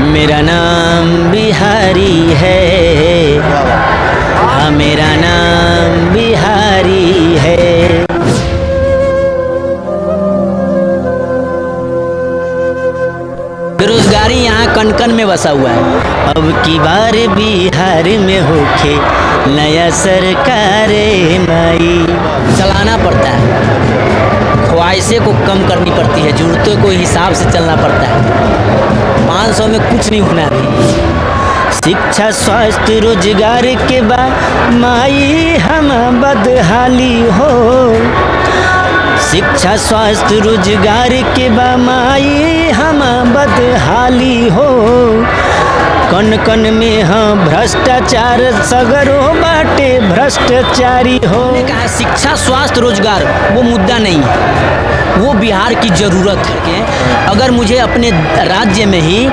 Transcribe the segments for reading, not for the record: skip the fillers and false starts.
मेरा नाम बिहारी है, हाँ मेरा नाम बिहारी है। बेरोजगारी यहाँ कण कण में बसा हुआ है। अब की बार बिहार में होके नया सरकार माई, चलाना पड़ता है, ख्वाहिशें को कम करनी पड़ती है, जरूरतों को हिसाब से चलना पड़ता है। 500 में कुछ नहीं होना अभी। शिक्षा स्वास्थ्य रोजगार के बाद माई हम बदहाली हो, शिक्षा स्वास्थ्य रोजगार के बामाई हम बदहाली हो। कन कन में हम भ्रष्टाचार सगरो बाटे भ्रष्टाचारी हो। कहा शिक्षा स्वास्थ्य रोजगार वो मुद्दा नहीं है, वो बिहार की ज़रूरत है। अगर मुझे अपने राज्य में ही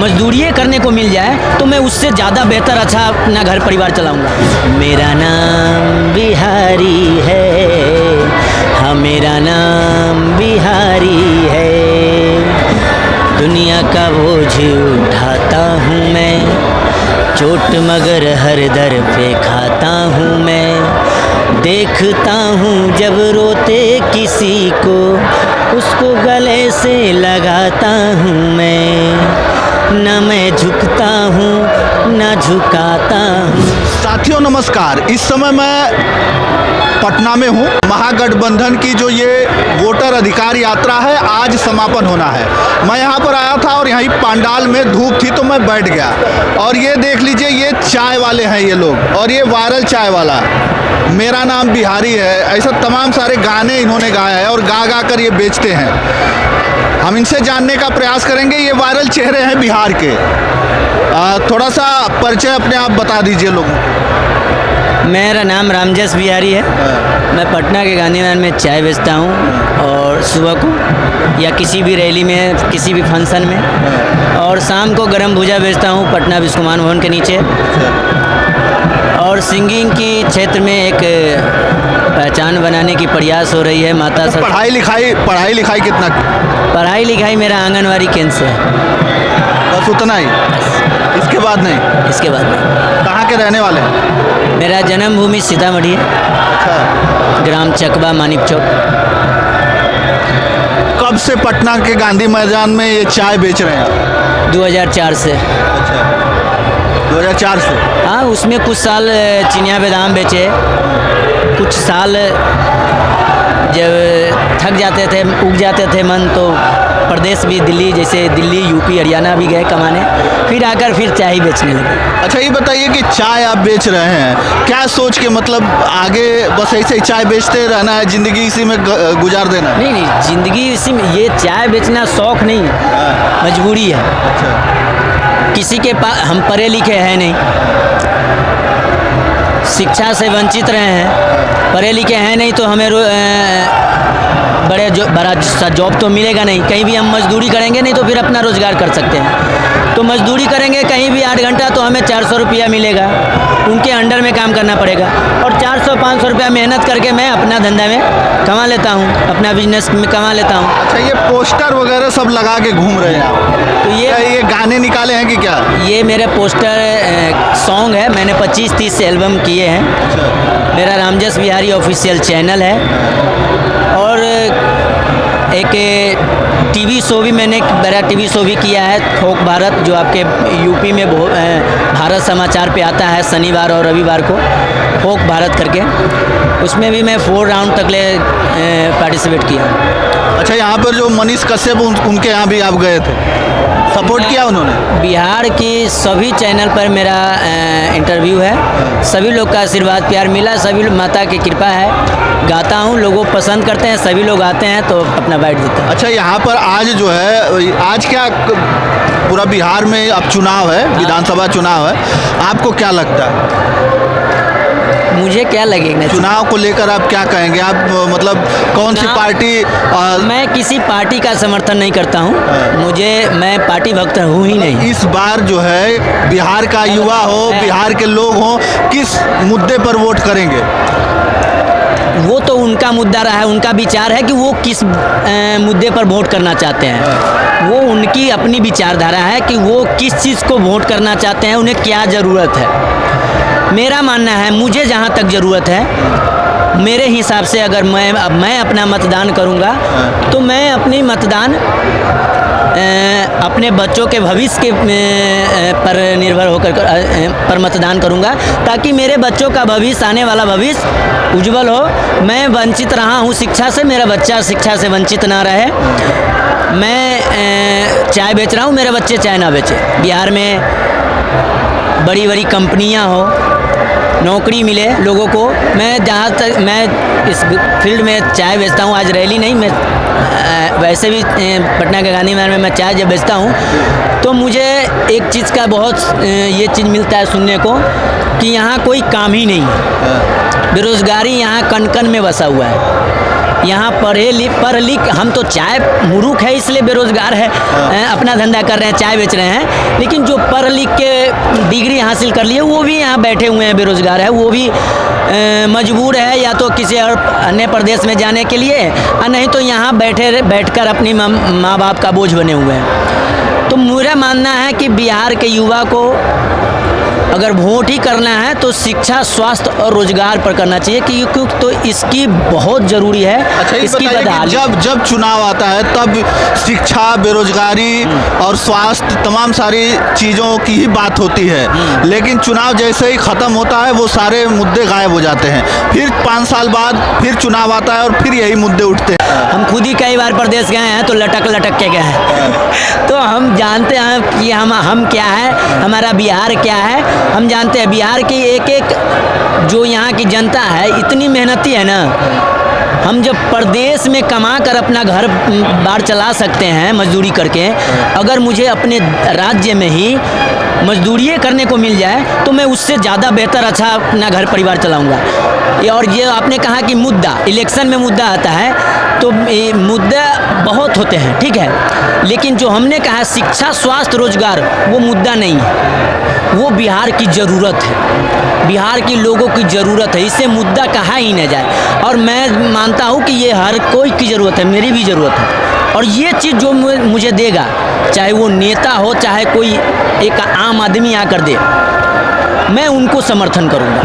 मजदूरी करने को मिल जाए तो मैं उससे ज़्यादा बेहतर अच्छा अपना घर परिवार चलाऊँगा। मेरा नाम बिहारी है, हाँ मेरा नाम बिहारी है। दुनिया का बोझ उठाता हूँ मैं, चोट मगर हर दर पे खाता हूँ मैं। देखता हूँ जब रोते किसी को, उसको गले से लगाता हूँ मैं। न मैं झुकता हूँ न झुकाता हूँ। साथियों नमस्कार, इस समय मैं पटना में हूँ। महागठबंधन की जो ये वोटर अधिकार यात्रा है आज समापन होना है। मैं यहाँ पर आया था और यहीं पंडाल में धूप थी तो मैं बैठ गया और ये देख लीजिए, ये चाय वाले हैं ये लोग, और ये वायरल चाय वाला मेरा नाम बिहारी है, ऐसा तमाम सारे गाने इन्होंने गाया है और गा गा कर ये बेचते हैं। हम इनसे जानने का प्रयास करेंगे, ये वायरल चेहरे हैं बिहार के। थोड़ा सा परिचय अपने आप बता दीजिए लोगों को। मेरा नाम रामजस बिहारी है। मैं पटना के गांधी मैदान में चाय बेचता हूँ और सुबह को या किसी भी रैली में, किसी भी फंक्शन में, और शाम को गरम भुजा बेचता हूँ पटना विश्वकुमार भवन के नीचे। और सिंगिंग की क्षेत्र में एक पहचान बनाने की प्रयास हो रही है। माता सब पढ़ाई लिखाई कितना? पढ़ाई लिखाई मेरा आंगनवाड़ी केंद्र से है, बस उतना ही, इसके बाद नहीं? इसके बाद नहीं। कहाँ के रहने वाले हैं? मेरा जन्मभूमि सीतामढ़ी है। अच्छा। ग्राम चकबा मानिक चौक। कब से पटना के गांधी मैदान में ये चाय बेच रहे हैं? 2004 से। अच्छा, 2004 से। हाँ, उसमें कुछ साल चिनिया बादाम बेचे, कुछ साल जब थक जाते थे, उग जाते थे मन, तो प्रदेश भी दिल्ली, जैसे दिल्ली, यूपी, हरियाणा भी गए कमाने, फिर आकर फिर चाय बेचने लगे। अच्छा, ये बताइए कि चाय आप बेच रहे हैं, क्या सोच के, मतलब आगे बस ऐसे ही चाय बेचते रहना है, ज़िंदगी इसी में गुजार देना है? नहीं नहीं, ज़िंदगी इसी में, ये चाय बेचना शौक़ नहीं है, मजबूरी है। अच्छा। किसी के पास, हम पढ़े लिखे हैं नहीं, शिक्षा से वंचित रहे हैं, पढ़े लिखे हैं नहीं, तो हमें बड़ा सा जॉब तो मिलेगा नहीं। कहीं भी हम मजदूरी करेंगे नहीं तो फिर अपना रोज़गार कर सकते हैं। तो मजदूरी करेंगे कहीं भी 8 घंटा तो हमें 400 रुपया मिलेगा, उनके अंडर में काम करना पड़ेगा। और 400-500 रुपया मेहनत करके मैं अपना धंधा में कमा लेता हूँ, अपना बिजनेस में कमा लेता हूँ। अच्छा, ये पोस्टर वगैरह सब लगा के घूम रहे हैं आप, तो ये गाने निकाले हैं कि क्या? ये मेरे पोस्टर सॉन्ग है, मैंने 25-30 एल्बम किए हैं। अच्छा। मेरा रामजस बिहारी ऑफिशियल चैनल है। और एक टीवी शो भी, मैंने एक बड़ा टीवी शो भी किया है, थोक भारत, जो आपके यूपी में भारत समाचार पे आता है शनिवार और रविवार को, थोक भारत करके। उसमें भी मैं 4 राउंड तक ले पार्टिसिपेट किया। अच्छा, यहाँ पर जो मनीष कश्यप, उनके यहाँ भी आप गए थे, सपोर्ट किया उन्होंने? बिहार की सभी चैनल पर मेरा इंटरव्यू है, सभी लोग का आशीर्वाद प्यार मिला, सभी माता की कृपा है। गाता हूँ, लोगों पसंद करते हैं, सभी लोग आते हैं तो अपना बैठ देते हैं। अच्छा, यहाँ पर आज जो है, आज क्या पूरा बिहार में अब चुनाव है, विधानसभा चुनाव है, आपको क्या लगता है? मुझे क्या लगेगा चुनाव को लेकर आप क्या कहेंगे? आप मतलब कौन सी पार्टी? मैं किसी पार्टी का समर्थन नहीं करता हूँ, मैं पार्टी भक्त हूँ ही नहीं। इस बार जो है बिहार का युवा हो, बिहार के लोग हों, किस मुद्दे पर वोट करेंगे? वो तो उनका मुद्दा रहा है, उनका विचार है कि वो किस मुद्दे पर वोट करना चाहते हैं। वो उनकी अपनी विचारधारा है कि वो किस चीज़ को वोट करना चाहते हैं, उन्हें क्या ज़रूरत है। मेरा मानना है, मुझे जहाँ तक ज़रूरत है, मेरे हिसाब से अगर मैं अपना मतदान करूँगा तो मैं अपनी मतदान अपने बच्चों के भविष्य के पर निर्भर होकर पर मतदान करूंगा, ताकि मेरे बच्चों का भविष्य, आने वाला भविष्य उज्जवल हो। मैं वंचित रहा हूं शिक्षा से, मेरा बच्चा शिक्षा से वंचित ना रहे। मैं चाय बेच रहा हूं, मेरे बच्चे चाय ना बेचे। बिहार में बड़ी बड़ी कंपनियां हो, नौकरी मिले लोगों को। मैं जहाँ तक मैं इस फील्ड में चाय बेचता हूँ, आज रैली नहीं, मैं वैसे भी पटना के गांधी मैदान में मैं चाय जब बेचता हूँ तो मुझे एक चीज़ का बहुत ये चीज़ मिलता है सुनने को कि यहाँ कोई काम ही नहीं है। बेरोज़गारी यहाँ कन कन में बसा हुआ है। यहाँ पढ़ लिख, हम तो चाय मूर्ख है इसलिए बेरोज़गार है, अपना धंधा कर रहे हैं, चाय बेच रहे हैं। लेकिन जो पढ़ लिख के डिग्री हासिल कर लिए वो भी यहाँ बैठे हुए हैं, बेरोज़गार है। वो भी मजबूर है या तो किसी और अन्य प्रदेश में जाने के लिए, और नहीं तो यहाँ बैठकर अपनी माँ बाप का बोझ बने हुए हैं। तो मेरा मानना है कि बिहार के युवा को अगर वोट ही करना है तो शिक्षा, स्वास्थ्य और रोजगार पर करना चाहिए, क्योंकि तो इसकी बहुत ज़रूरी है। अच्छा, इसकी बदहाली जब चुनाव आता है तब शिक्षा, बेरोजगारी और स्वास्थ्य, तमाम सारी चीज़ों की ही बात होती है। लेकिन चुनाव जैसे ही ख़त्म होता है वो सारे मुद्दे गायब हो जाते हैं। फिर 5 साल बाद फिर चुनाव आता है और फिर यही मुद्दे उठते हैं। हम खुद ही कई बार प्रदेश गए हैं तो लटक के गए हैं। तो हम जानते हैं कि हम क्या है, हमारा बिहार क्या है। हम जानते हैं बिहार की एक जो यहाँ की जनता है इतनी मेहनती है ना। हम जब प्रदेश में कमा कर अपना घर बार चला सकते हैं मजदूरी करके, अगर मुझे अपने राज्य में ही मजदूरी करने को मिल जाए तो मैं उससे ज़्यादा बेहतर अच्छा अपना घर परिवार चलाऊँगा। और ये आपने कहा कि मुद्दा, इलेक्शन में मुद्दा आता है तो मुद्दा बहुत होते हैं, ठीक है, लेकिन जो हमने कहा शिक्षा, स्वास्थ्य, रोजगार, वो मुद्दा नहीं है, वो बिहार की ज़रूरत है, बिहार के लोगों की ज़रूरत है। इसे मुद्दा कहा ही न जाए। और मैं मानता हूँ कि ये हर कोई की ज़रूरत है, मेरी भी ज़रूरत है। और ये चीज़ जो मुझे देगा, चाहे वो नेता हो, चाहे कोई एक आम आदमी आकर दे, मैं उनको समर्थन करूँगा।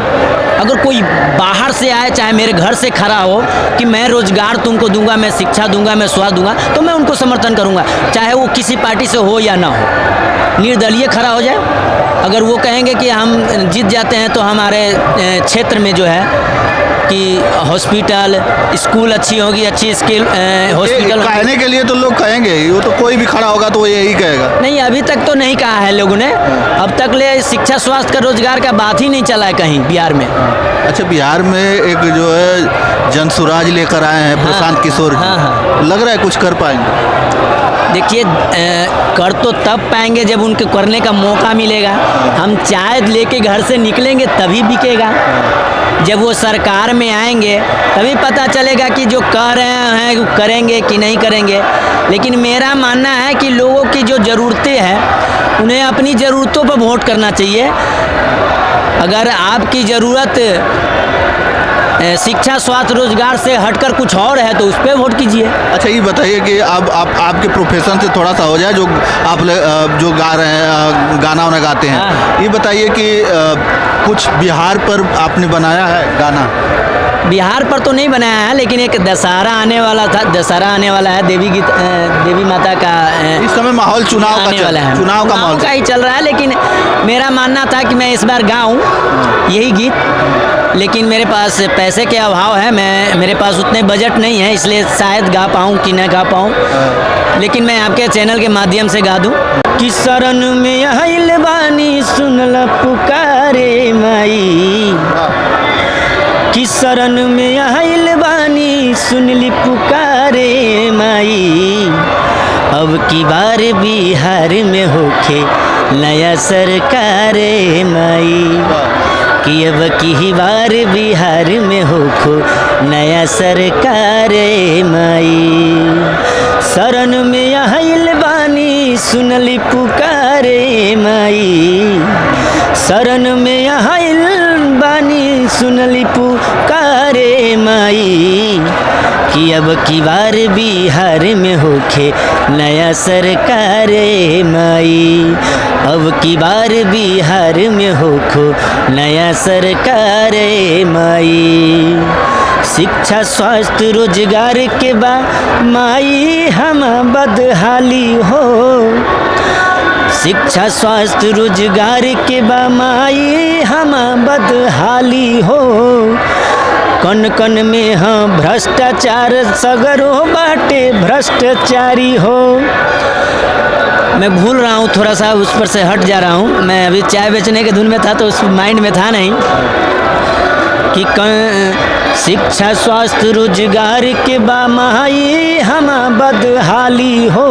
अगर कोई बाहर से आए, चाहे मेरे घर से खड़ा हो कि मैं रोजगार तुमको दूंगा, मैं शिक्षा दूंगा, मैं स्वास्थ्य दूंगा, तो मैं उनको समर्थन करूंगा, चाहे वो किसी पार्टी से हो या ना हो। निर्दलीय खड़ा हो जाए। अगर वो कहेंगे कि हम जीत जाते हैं तो हमारे क्षेत्र में जो है कि हॉस्पिटल, स्कूल अच्छी होगी, अच्छी स्किल हॉस्पिटल। कहने के लिए तो लोग कहेंगे, वो तो कोई भी खड़ा होगा तो वो यही कहेगा। नहीं, अभी तक तो नहीं कहा है लोगों ने। अब तक ले शिक्षा, स्वास्थ्य का, रोजगार का बात ही नहीं चला है कहीं बिहार में। अच्छा, बिहार में एक जो है जनसुराज लेकर आए हैं प्रशांत किशोर जी। हाँ। लग रहा है कुछ कर पाएंगे? देखिए, कर तो तब पाएंगे जब उनके करने का मौका मिलेगा। हम चाय लेके घर से निकलेंगे तभी बिकेगा। जब वो सरकार में आएंगे तभी पता चलेगा कि जो कह रहे हैं वो करेंगे कि नहीं करेंगे। लेकिन मेरा मानना है कि लोगों की जो ज़रूरतें हैं उन्हें अपनी ज़रूरतों पर वोट करना चाहिए। अगर आपकी ज़रूरत शिक्षा, स्वास्थ्य, रोजगार से हटकर कुछ और है तो उस पर वोट कीजिए। अच्छा, ये बताइए कि अब आप आपके प्रोफेशन से थोड़ा सा हो जाए, जो आप जो गा रहे हैं, गाना वाना गाते हैं। हाँ। ये बताइए कि कुछ बिहार पर आपने बनाया है गाना? बिहार पर तो नहीं बनाया है, लेकिन एक दशहरा आने वाला था, दशहरा आने वाला है, देवी माता का इस समय माहौल चुनाव का वाला है, चुनाव का माहौल का ही चल रहा है। लेकिन मेरा मानना था कि मैं इस बार गाऊं यही गीत, लेकिन मेरे पास पैसे के अभाव है, मेरे पास उतने बजट नहीं है, इसलिए शायद गा पाऊँ कि न गा पाऊँ। लेकिन मैं आपके चैनल के माध्यम से गा दूँ कि शरण में आइल बानी सुनला पुकारे माई, कि शरण में आइल बानी सुनली पुकारे माई। अब की बार बिहार में होखे नया सरकार माई, कि अब की बार बिहार में होखो नया सरकार माई। शरण में आइल बानी सुनली पुकारे माई, शरण में आइल बानी सुनली पुकारे माई। कि अब की बार बिहार में होखे नया सरकार माई, अब की बार बिहार में होखो नया सरकार माई। शिक्षा स्वास्थ्य रोजगार के बा माई हम बदहाली हो, शिक्षा स्वास्थ्य रोजगार के बा माई हम बदहाली हो। कन कन में हाँ भ्रष्टाचार सगरो बाटे भ्रष्टाचारी हो। मैं भूल रहा हूँ, थोड़ा सा उस पर से हट जा रहा हूँ। मैं अभी चाय बेचने के धुन में था तो उस माइंड में था नहीं कि शिक्षा स्वास्थ्य रोजगार के बा माई हम बदहाली हो।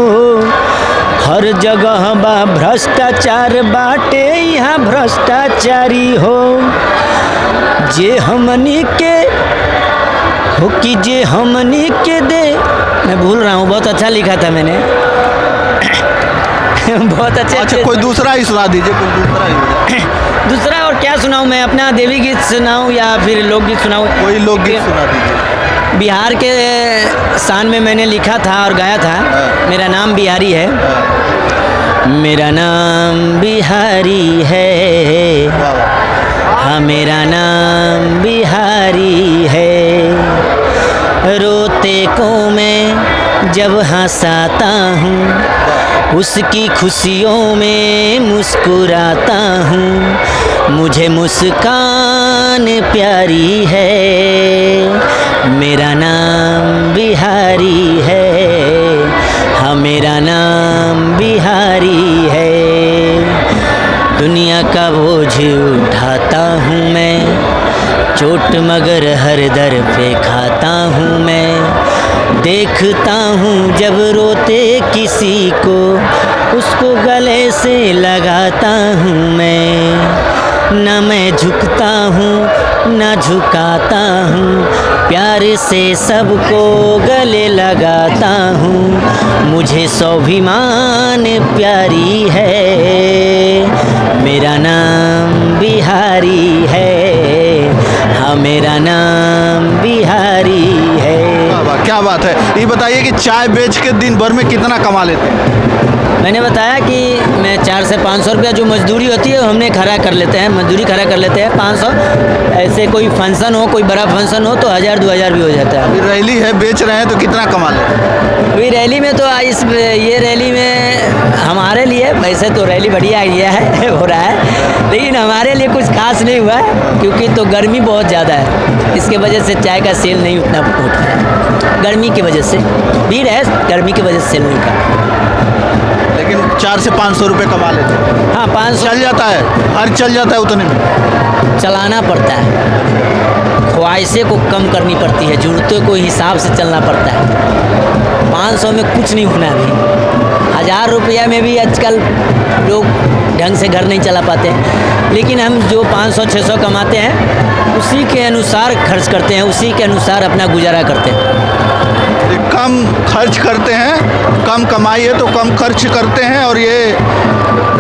हर जगह बा भ्रष्टाचार बाटे यहाँ भ्रष्टाचारी हो। जे हमनी के हो कि जे हमनी के दे, मैं भूल रहा हूँ, बहुत अच्छा लिखा था मैंने। बहुत अच्छा कोई दूसरा ही सुना दीजिए, कोई दूसरा ही। दूसरा और क्या सुनाऊँ मैं, अपना देवी गीत सुनाऊँ या फिर लोकगीत सुनाऊँ? कोई लोकगीत सुना दीजिए। बिहार के शान में मैंने लिखा था और गाया था। मेरा नाम बिहारी है, मेरा नाम बिहारी है, हाँ मेरा नाम बिहारी है। रोते को मैं जब हंसाता हूँ, उसकी खुशियों में मुस्कुराता हूँ। मुझे मुस्कान प्यारी है, मेरा नाम बिहारी है, हाँ मेरा नाम बिहारी है। दुनिया का बोझ उठाता हूँ मैं, चोट मगर हर दर पे खाता हूँ मैं। देखता हूँ जब रोते किसी को, उसको गले से लगाता हूँ मैं। न मैं झुकता हूँ न झुकाता हूँ, प्यार से सबको गले लगाता हूँ। मुझे स्वाभिमान प्यारी है, मेरा नाम बिहारी है, हाँ मेरा नाम बिहारी है। क्या बात है। ये बताइए कि चाय बेच के दिन भर में कितना कमा लेते हैं? मैंने बताया कि मैं 400 से 500 रुपया जो मजदूरी होती है हमने खड़ा कर लेते हैं, मजदूरी खड़ा कर लेते हैं 500। ऐसे कोई फंक्शन हो, कोई बड़ा फंक्शन हो तो 1000-2000 भी हो जाता है। अभी रैली है, बेच रहे हैं तो कितना कमा लेते हैं? अभी रैली में तो ये रैली में हमारे लिए, वैसे तो रैली बढ़िया आइडिया है हो रहा है, लेकिन हमारे लिए कुछ खास नहीं हुआ है क्योंकि तो गर्मी बहुत ज़्यादा है। इसके वजह से चाय का सेल नहीं उतना होता है, गर्मी की वजह से भीड़ है, गर्मी की वजह से सेल नहीं होता। लेकिन 400 से 500 रुपये कमा लेते हैं। हाँ 500 चल जाता है, हर चल जाता है उतने में। चलाना पड़ता है, ख्वाहिशें को कम करनी पड़ती है, ज़रूरतों को हिसाब से चलना पड़ता है। 500 में कुछ नहीं होना। अभी 1000 रुपया में भी आजकल लोग ढंग से घर नहीं चला पाते हैं, लेकिन हम जो 500-600 कमाते हैं उसी के अनुसार खर्च करते हैं, उसी के अनुसार अपना गुजारा करते हैं। कम खर्च करते हैं, कम कमाई है तो कम खर्च करते हैं। और ये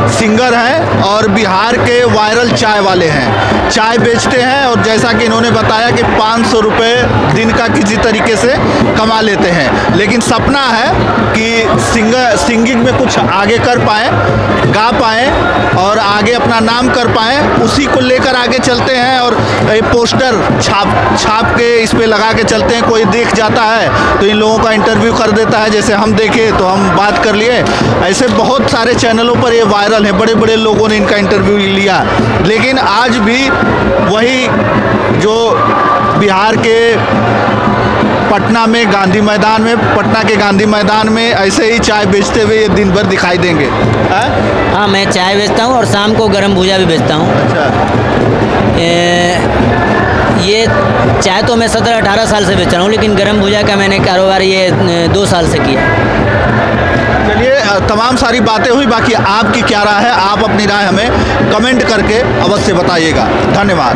सिंगर हैं और बिहार के वायरल चाय वाले हैं, चाय बेचते हैं और जैसा कि इन्होंने बताया कि 500 रुपये दिन का किसी तरीके से कमा लेते हैं। लेकिन सपना है कि सिंगिंग में कुछ आगे कर पाएँ, गा पाएँ और आगे अपना नाम कर पाएँ, उसी को लेकर आगे चलते हैं। और ये पोस्टर छाप के इस पे लगा के चलते हैं। कोई देख जाता है तो इन लोगों का इंटरव्यू कर देता है, जैसे हम देखे तो हम बात कर लिए। ऐसे बहुत सारे चैनलों पर ये वायरल है, बड़े बड़े लोगों ने इनका इंटरव्यू लिया। लेकिन आज भी वही जो बिहार के पटना में गांधी मैदान में, पटना के गांधी मैदान में ऐसे ही चाय बेचते हुए ये दिन भर दिखाई देंगे। हाँ मैं चाय बेचता हूँ और शाम को गर्म भुजा भी बेचता हूँ। अच्छा। ये चाय तो मैं 17-18 साल से बेच रहा हूँ, लेकिन गर्म भुजा का मैंने कारोबार ये 2 साल से किया। चलिए, तमाम सारी बातें हुई, बाकी आपकी क्या राय है? आप अपनी राय हमें कमेंट करके अवश्य बताइएगा। धन्यवाद।